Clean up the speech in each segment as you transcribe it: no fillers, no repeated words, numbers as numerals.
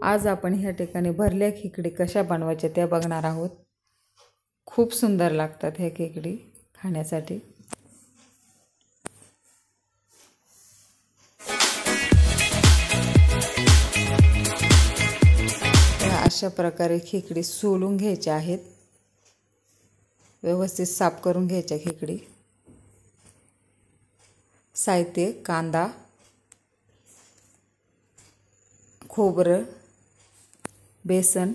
आज आपण ह्या ठिकाणी भरल्या खेकडी कशा बनवायच्या त्या बघणार आहोत। खूप सुंदर लागतात ह्या खेकडी खाण्यासाठी। अशा प्रकारे खेकडी सोलून घ्यायच्या आहेत, व्यवस्थित साफ करून घ्यायच्या खेकडी। साहित्य: कांदा, खोबरं, बेसन,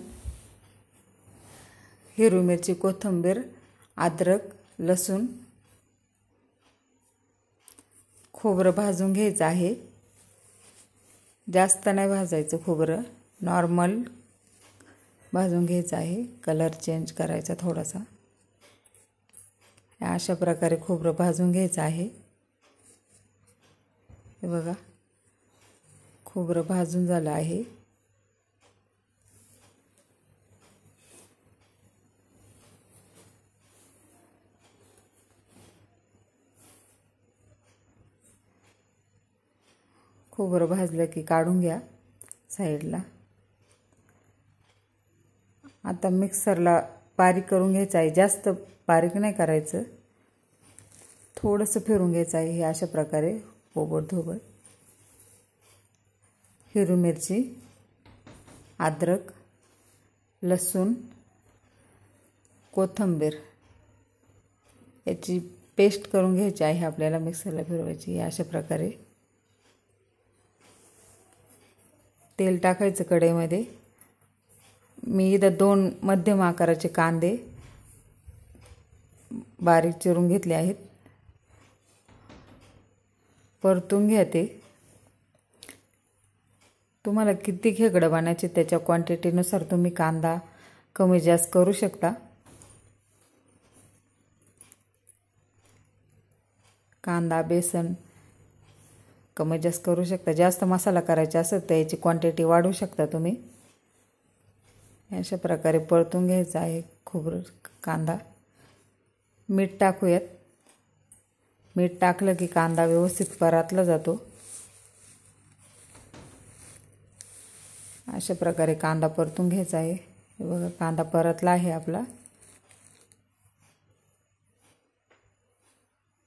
हिरवी मिरची, कोथिंबीर, अद्रक, लसूण। खोबरं भाजून घ्यायचं आहे, जास्त नाही भाजायचं खोबरं, नॉर्मल भाजून घ्यायचं आहे, कलर चेंज करायचा थोडासा। अशा प्रकारे खोबरं भाजून घ्यायचं आहे। हे बघा, खोबरं भाजून झालं आहे। खोबरं भाजलं की काढून घ्या साईडला। आता मिक्सरला बारीक करून घ्यायचं आहे, जास्त बारीक नाही करायचं, थोडंसं फिरून घ्यायचं आहे। हे अशा प्रकारे ओबड-धोबड। हिरवी मिरची, अद्रक, लसूण, कोथिंबीर याची पेस्ट करून घ्यायची आहे आपल्याला, मिक्सरला फिरवायची। अशा प्रकारे तेल टाकायचं कढईमध्ये। मी इथं 2 मध्यम आकाराचे कांदे बारीक चिरून घेतले आहेत, परतून घ्या ते। तुम्हाला किती खेकडं बनायचे त्याच्या क्वांटिटीनुसार तुम्ही कांदा कमी जास्त करू शकता। कांदा, बेसन कमी जास्त करू शकता। जास्त मसाला करायचा असेल तर याची क्वांटिटी वाढवू शकता तुम्ही। अशा प्रकारे परतून घ्यायचं आहे खोबरं, कांदा। मीठ टाकूयात। मीठ टाकलं की कांदा व्यवस्थित परतला जातो। अशा प्रकारे कांदा परतून घ्यायचा आहे। हे बघा, कांदा परतला आहे आपला।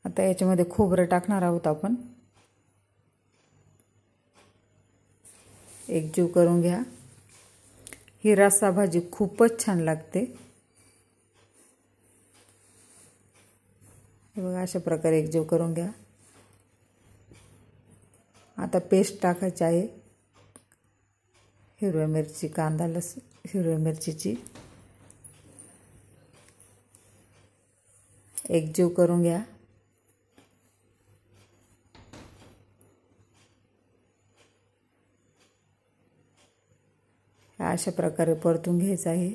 आता याच्यामध्ये खोबरं टाकणार आहोत आपण। एकजीव करून घ्या। ही रस्सा भाजी खूपच छान लागते। हे बघा, अशा प्रकारे एकजीव करून घ्या। आता पेस्ट टाकायची आहे, हिरवी मिरची, कांदा, लसूण, हिरवी मिरचीची। एकजीव करून घ्या। अशा प्रकारे परतून घ्यायचं आहे।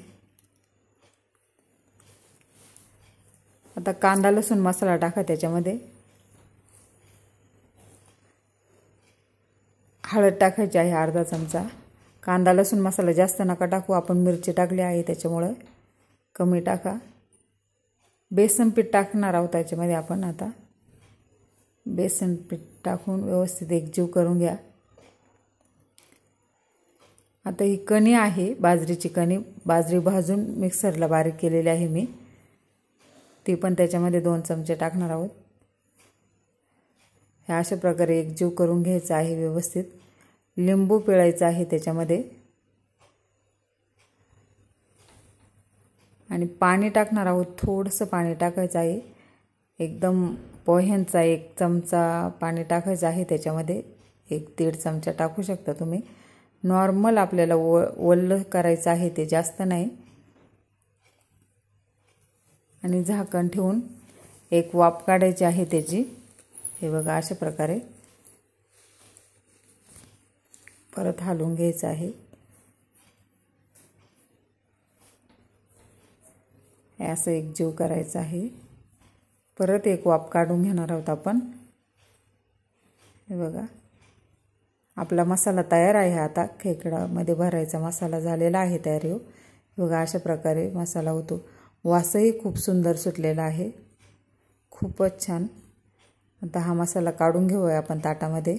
आता कांदा लसूण मसाला टाका त्याच्यामध्ये। हळद टाकायची आहे अर्धा चमचा। कांदा लसूण मसाला जास्त नका टाकू, आपण मिरची टाकली आहे त्याच्यामुळे कमी टाका। बेसन पीठ टाकणार आहोत त्याच्यामध्ये आपण। आता बेसन पीठ टाकून व्यवस्थित एकजीव करून घ्या। आता ही कणी आहे, बाजरीची कणी, बाजरी भाजून मिक्सरला बारीक केलेली आहे मी, ती पण त्याच्यामध्ये 2 चमचे टाकणार आहोत। हे अशा प्रकारे एकजीव करून घ्यायचं आहे व्यवस्थित। लिंबू पिळायचं आहे त्याच्यामध्ये आणि पाणी टाकणार आहोत। थोडंसं पाणी टाकायचं आहे, एकदम पोह्यांचा 1 चमचा पाणी टाकायचं आहे त्याच्यामध्ये। 1-1.5 चमचा टाकू शकता तुम्ही। नॉर्मल आपल्याला ओलं करायचं आहे ते, जास्त नाही। आणि झाकण ठेवून एक वाफ काढायची आहे त्याची। हे बघा, अशा प्रकारे परत हलवून घ्यायचं आहे। हे असं एकजीव करायचं आहे। परत एक वाफ काढून घेणार आहोत आपण। हे बघा, आपला मसाला तयार आहे। आता खेकडामध्ये भरायचा मसाला झालेला आहे तयार। हे बघा, अशा प्रकारे मसाला होतो। वासही खूप सुंदर सुटलेला आहे, खूपच छान। आता हा मसाला काढून घेऊया आपण ताटामध्ये।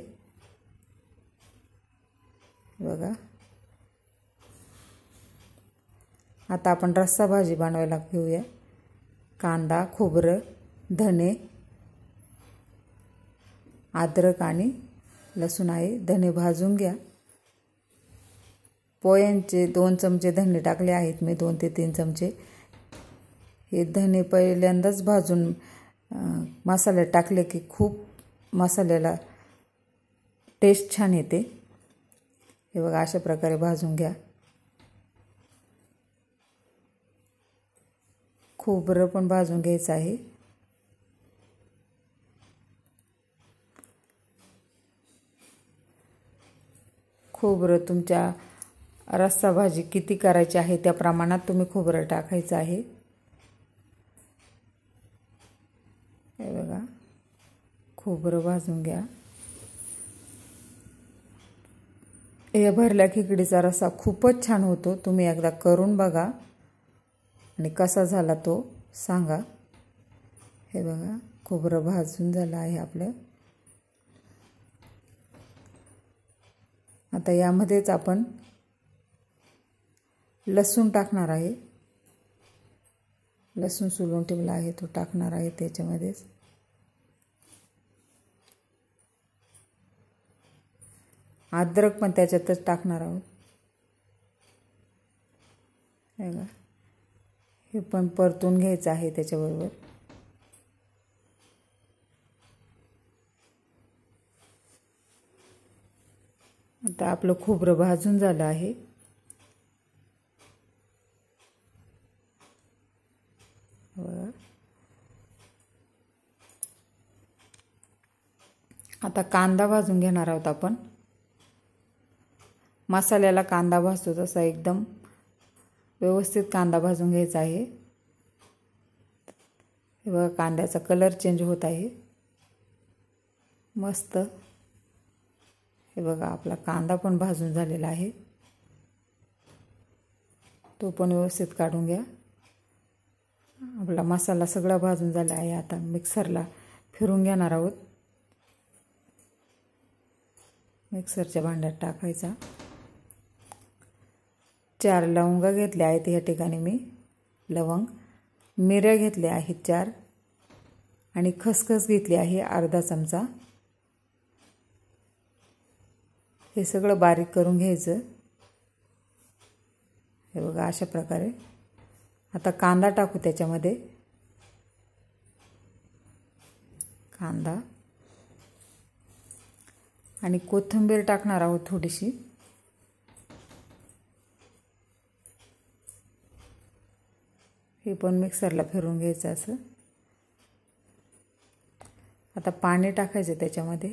बघा, आता आपण रस्सा भाजी बनवायला घेऊया। कांदा, खोबरं, धने, अद्रक आणि लसूण आहे। धने भाजून घ्या। पोह्यांचे 2 चमचे धने टाकले आहेत मी, 2 ते 3 चमचे। हे धने पहिल्यांदाच भाजून मसाल्यात टाकले की खूप मसाल्याला टेस्ट छान येते। हे बघा अशा प्रकारे भाजून घ्या। खोबरं पण भाजून घ्यायचं आहे। खोबरं तुमच्या रस्सा भाजी किती करायची आहे त्या प्रमाणात तुम्ही खोबरं टाकायचं आहे। हे बघा खोबरं भाजून घ्या। या भरल्या खिचडीचा रस्सा खूपच छान होतो। तुम्ही एकदा करून बघा आणि कसा झाला तो सांगा। हे बघा खोबरं भाजून झालं आहे आपलं। आता यामध्येच आपण लसूण टाकणार आहे। लसूण सोलून ठेवला आहे तो टाकणार आहे त्याच्यामध्येच। अद्रक पण त्याच्यातच टाकणार आहोत। हे पण परतून घ्यायचं आहे त्याच्याबरोबर। आता आपलं खोबरं भाजून झालं आहे। आता कांदा भाजून घेणार आहोत आपण। मसाल्याला कांदा भाजतो तसा एकदम व्यवस्थित कांदा भाजून घ्यायचा आहे। हे बघा कांद्याचा कलर चेंज होत आहे मस्त। हे बघा आपला कांदा पण भाजून झालेला आहे, तो पण व्यवस्थित काढून घ्या। आपला मसाला सगळा भाजून झाला आहे। आता मिक्सरला फिरून घेणार आहोत। मिक्सरच्या भांड्यात टाकायचा। 4 लवंगा घेतल्या आहेत या ठिकाणी मी, लवंग। मिऱ्या घेतल्या आहेत 4 आणि खसखस घेतली आहे अर्धा चमचा। हे सगळं बारीक करून घ्यायचं। हे बघा अशा प्रकारे। आता कांदा टाकू त्याच्यामध्ये। कांदा आणि कोथिंबीर टाकणार आहोत थोडीशी। हे पण मिक्सरला फिरवून घ्यायचं असं। आता पाणी टाकायचं त्याच्यामध्ये।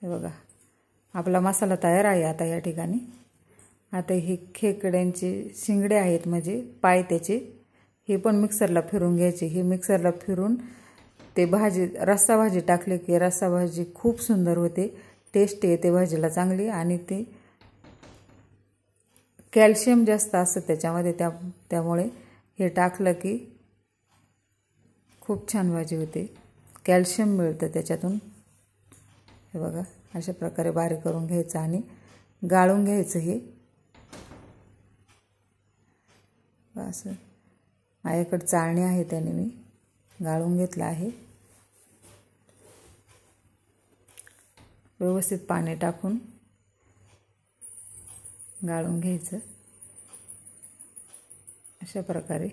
हे बघा आपला मसाला तयार आहे आता या ठिकाणी। आता ही खेकड्यांचे शिंगडे आहेत म्हणजे पाय त्याचे, हे पण मिक्सरला फिरवून घ्यायचे। हे मिक्सरला फिरून ते भाजी रस्सा भाजी टाकले की रस्सा भाजी खूप सुंदर होते, टेस्ट येते भाजीला चांगली। आणि ते कॅल्शियम जास्त असतं त्याच्यामध्ये, त्यामुळे हे टाकलं की खूप छान भाजी होते, कॅल्शियम मिळतं त्याच्यातून। हे बघा अशा प्रकारे बारीक करून घ्यायचं आणि गाळून घ्यायचं। हे असं माझ्याकडे चाळणी आहे त्याने मी गाळून घेतलं आहे। व्यवस्थित पाणी टाकून गाळून घ्यायचं अशा प्रकारे।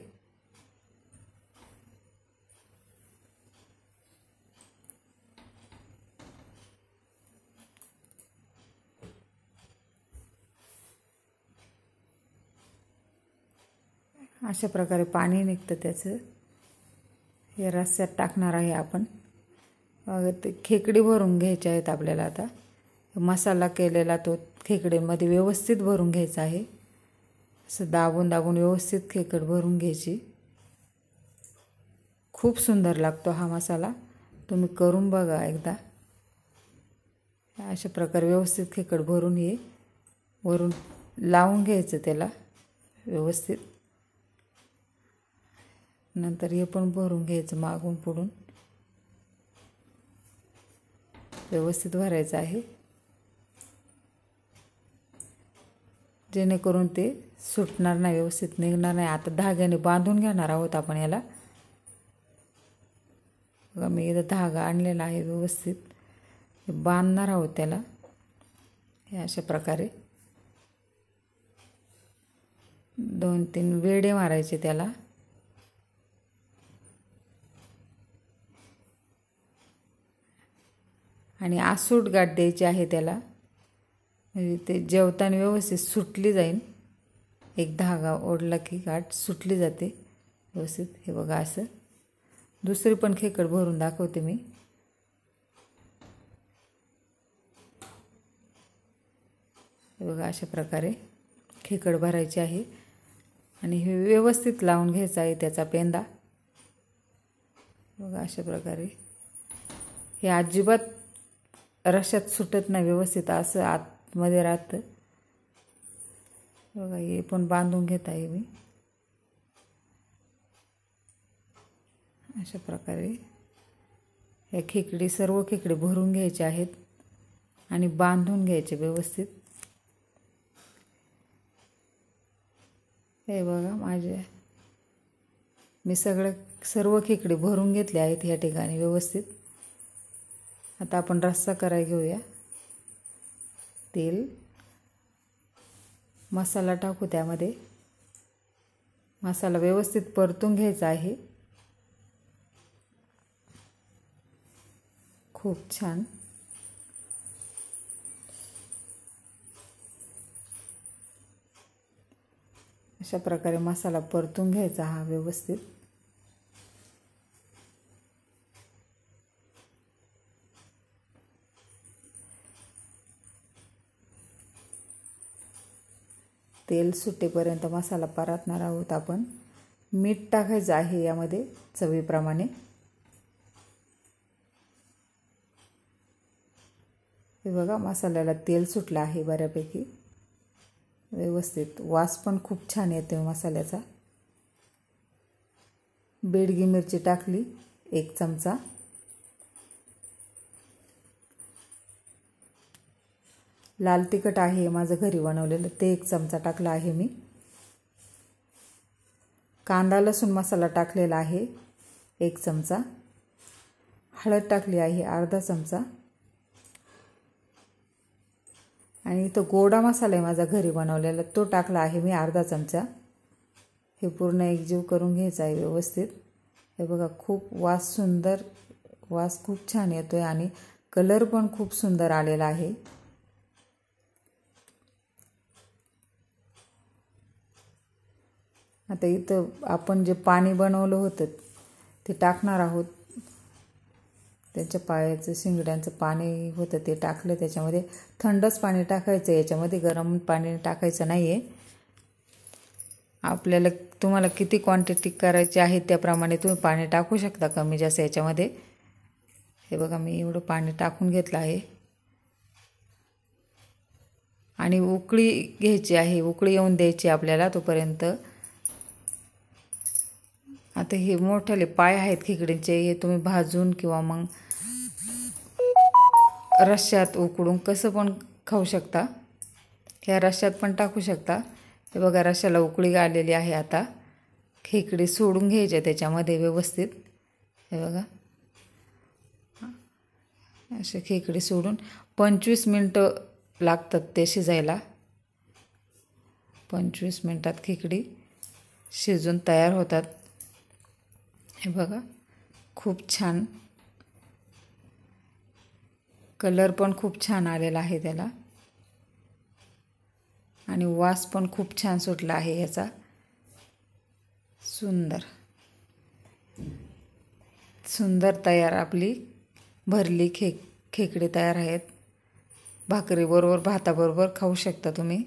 अशा प्रकारे पाणी निघतं त्याचं। हे रस्स्यात टाकणार आहे आपण। ते खेकडी भरून घ्यायचे आहेत आपल्याला। आता मसाला केलेला तो खेकडीमध्ये व्यवस्थित भरून घ्यायचा आहे। असं दाबून दाबून व्यवस्थित खेकड भरून घ्यायची। खूप सुंदर लागतो हा मसाला, तुम्ही करून बघा एकदा। अशा प्रकारे व्यवस्थित खेकड भरून हे वरून लावून घ्यायचं त्याला व्यवस्थित। नंतर हे पण भरून घ्यायचं मागून पुढून, व्यवस्थित भरायचं आहे जेणेकरून ते सुटणार नाही, व्यवस्थित निघणार नाही. आता धाग्याने बांधून घेणार आहोत आपण याला. बघा मी इथं धागा आणलेला आहे, व्यवस्थित बांधणार आहोत त्याला हे अशा प्रकारे. 2-3 वेढे मारायचे त्याला. आणि आसूट गाठ द्यायची आहे त्याला, म्हणजे ते जेवताना व्यवस्थित सुटली जाईल. एक धागा ओढला की गाठ सुटली जाते व्यवस्थित. हे बघा असं. दुसरी पण खेकड भरून दाखवते मी. हे बघा अशा प्रकारे खेकड भरायची आहे आणि हे व्यवस्थित लावून घ्यायचा आहे त्याचा पेंदा. बघा अशा प्रकारे. हे अजिबात रश्यात सुटत नाही, व्यवस्थित असं आतमध्ये राहतं. बघा हे पण बांधून घेत आहे मी अशा प्रकारे. हे खेकडी, सर्व खेकडे भरून घ्यायचे आहेत आणि बांधून घ्यायचे व्यवस्थित. हे बघा मी सर्व खेकडे भरून घेतले आहेत या ठिकाणी व्यवस्थित. आता आपण रस्सा करायला घेऊया. तेल, मसाला टाकू त्यामध्ये. मसाला व्यवस्थित परतून घ्यायचा आहे. खूप छान. अशा प्रकारे मसाला परतून घ्यायचा हा व्यवस्थित. तेल सुटेपर्यंत मसाला परतणार आहोत आपण. मीठ टाकायचं आहे यामध्ये चवीप्रमाणे. हे बघा मसाल्याला तेल सुटलं आहे बऱ्यापैकी व्यवस्थित. वास पण खूप छान येतो मसाल्याचा. बेडगी मिरची टाकली 1 चमचा. लाल तिखट आहे माझं घरी बनवलेलं, ते 1 चमचा टाकला आहे मी. कांदा लसूण मसाला टाकलेला आहे 1 चमचा. हळद टाकली आहे अर्धा चमचा. आणि इथं गोडा मसाला आहे माझा घरी बनवलेला, तो टाकला आहे मी अर्धा चमचा. हे पूर्ण एकजीव करून घ्यायचं आहे व्यवस्थित. हे बघा खूप सुंदर वास खूप छान येतोय आणि कलर पण खूप सुंदर आलेला आहे. आता इथं आपण जे पाणी बनवलं होतं ते टाकणार आहोत. त्याच्या पायाचं शिंगड्यांचं पाणी होतं ते टाकलं त्याच्यामध्ये. थंडच पाणी टाकायचं, याच्यामध्ये गरम पाणी टाकायचं नाही आहे. आपल्याला तुम्हाला किती क्वांटिटी करायची आहे त्याप्रमाणे तुम्ही पाणी टाकू शकता कमी जास्त याच्यामध्ये. हे बघा मी एवढं पाणी टाकून घेतलं आहे. आणि उकळी घ्यायची आहे, उकळी येऊन द्यायची आपल्याला तोपर्यंत. आता हे मोठे पाय आहेत खेकडीचे, हे तुम्ही भाजून किंवा मग रश्श्यात उकडून कसं पण खाऊ शकता. ह्या रश्श्यात पण टाकू शकता. हे बघा रश्श्याला उकळी आलेली आहे. आता खेकडी सोडून घ्यायचे त्याच्यामध्ये व्यवस्थित. हे बघा असे खेकडी सोडून 25 मिनटं लागतात ते शिजायला. 25 मिनटात खेकडी शिजून तयार होतात. हे बघा खूप छान कलर पण खूप छान आलेला आहे त्याला आणि वास पण खूप छान सुटला आहे याचा. सुंदर तयार आपली भरली खेकडी तयार आहेत. भाकरीबरोबर भाताबरोबर खाऊ शकता तुम्ही.